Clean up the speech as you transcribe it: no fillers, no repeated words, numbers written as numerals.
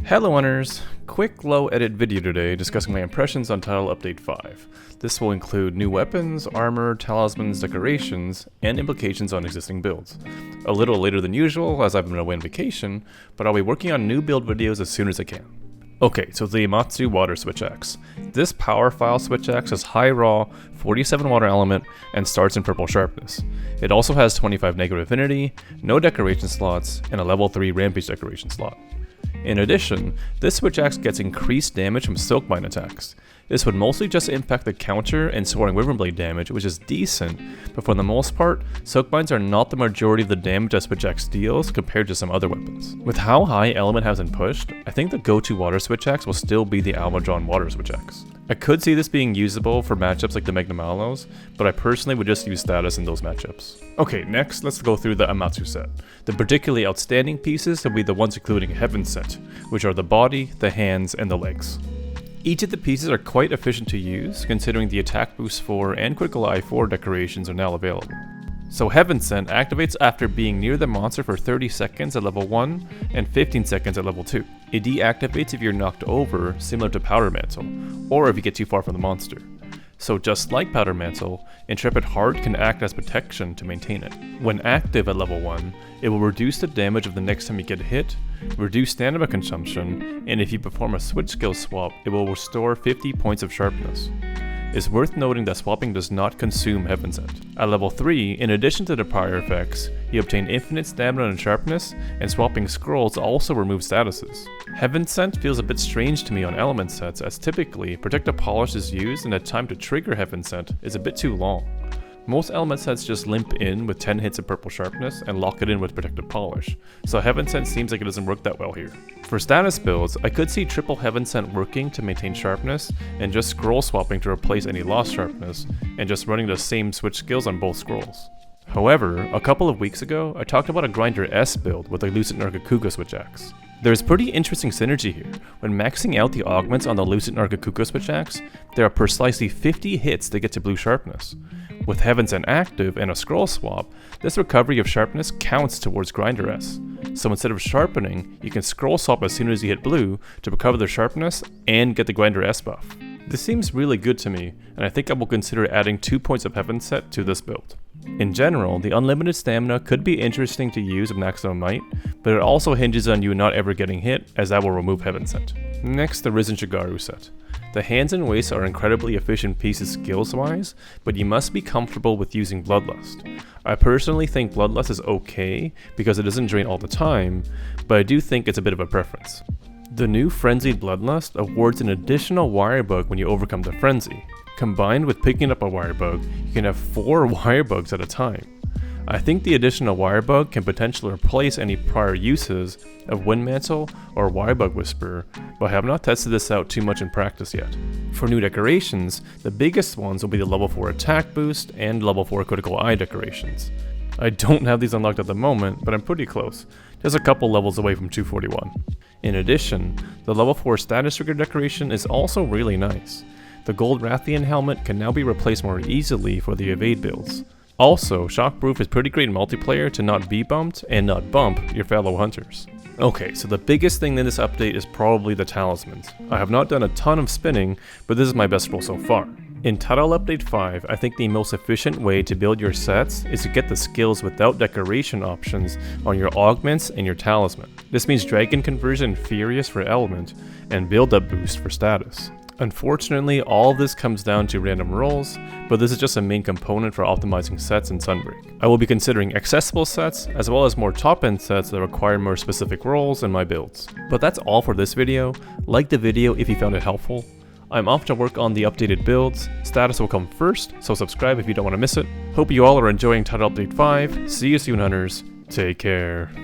Hello hunters! Quick low edit video today discussing my impressions on Title Update 5. This will include new weapons, armor, talismans, decorations, and implications on existing builds. A little later than usual as I've been away on vacation, but I'll be working on new build videos as soon as I can. Okay, so the Imatsu Water Switch Axe. This power file switch axe has high raw, 47 water element, and starts in purple sharpness. It also has 25 negative affinity, no decoration slots, and a level 3 rampage decoration slot. In addition, this switch axe gets increased damage from Silkbind attacks. This would mostly just impact the counter and soaring Wyvernblade damage, which is decent, but for the most part, Silkbinds are not the majority of the damage a switch axe deals compared to some other weapons. With how high element has been pushed, I think the go-to water switch axe will still be the Almadron water switch axe. I could see this being usable for matchups like the Magnamalos, but I personally would just use status in those matchups. Okay, next let's go through the Amatsu set. The particularly outstanding pieces will be the ones including Heaven set, which are the body, the hands, and the legs. Each of the pieces are quite efficient to use, considering the attack boost 4 and critical eye 4 decorations are now available. So Heaven Sent activates after being near the monster for 30 seconds at level 1 and 15 seconds at level 2. It deactivates if you're knocked over, similar to Powder Mantle, or if you get too far from the monster. So just like Powder Mantle, Intrepid Heart can act as protection to maintain it. When active at level 1, it will reduce the damage of the next time you get hit, reduce stamina consumption, and if you perform a switch skill swap, it will restore 50 points of sharpness. It's worth noting that swapping does not consume Heaven Sent. At level 3, in addition to the prior effects, you obtain infinite stamina and sharpness, and swapping scrolls also remove statuses. Heaven Sent feels a bit strange to me on element sets, as typically, Protective Polish is used and the time to trigger Heaven Sent is a bit too long. Most element sets just limp in with 10 hits of purple sharpness and lock it in with Protective Polish, so Heaven Sent seems like it doesn't work that well here. For status builds, I could see triple Heaven Sent working to maintain sharpness, and just scroll swapping to replace any lost sharpness, and just running the same switch skills on both scrolls. However, a couple of weeks ago, I talked about a Grinder S build with a Lucent Nargacuga switch axe. There's pretty interesting synergy here. When maxing out the augments on the Lucent Nargacuga switch axe, there are precisely 50 hits to get to blue sharpness. With Heaven Sent active and a scroll swap, this recovery of sharpness counts towards Grinder S. So instead of sharpening, you can scroll swap as soon as you hit blue to recover the sharpness and get the Grinder S buff. This seems really good to me, and I think I will consider adding 2 points of Heaven Sent to this build. In general, the unlimited stamina could be interesting to use with maximum might, but it also hinges on you not ever getting hit, as that will remove Heaven Sent. Next, the Risen Shigaru set. The hands and waist are incredibly efficient pieces skills-wise, but you must be comfortable with using Bloodlust. I personally think Bloodlust is okay, because it doesn't drain all the time, but I do think it's a bit of a preference. The new Frenzied Bloodlust awards an additional wire bug when you overcome the frenzy. Combined with picking up a wire bug, you can have 4 wire bugs at a time. I think the additional wire bug can potentially replace any prior uses of Wind Mantle or Wirebug Whisperer, but I have not tested this out too much in practice yet. For new decorations, the biggest ones will be the level 4 attack boost and level 4 critical eye decorations. I don't have these unlocked at the moment, but I'm pretty close, just a couple levels away from 241. In addition, the level 4 status trigger decoration is also really nice. The gold Rathian helmet can now be replaced more easily for the evade builds. Also, Shockproof is pretty great in multiplayer to not be bumped and not bump your fellow hunters. Okay, so the biggest thing in this update is probably the Talismans. I have not done a ton of spinning, but this is my best roll so far. In Title Update 5, I think the most efficient way to build your sets is to get the skills without decoration options on your augments and your talisman. This means Dragon Conversion Furious for element, and build-up boost for status. Unfortunately, all of this comes down to random rolls, but this is just a main component for optimizing sets in Sunbreak. I will be considering accessible sets, as well as more top-end sets that require more specific rolls in my builds. But that's all for this video. Like the video if you found it helpful. I'm off to work on the updated builds. Status will come first, so subscribe if you don't want to miss it. Hope you all are enjoying Title Update 5. See you soon, hunters. Take care.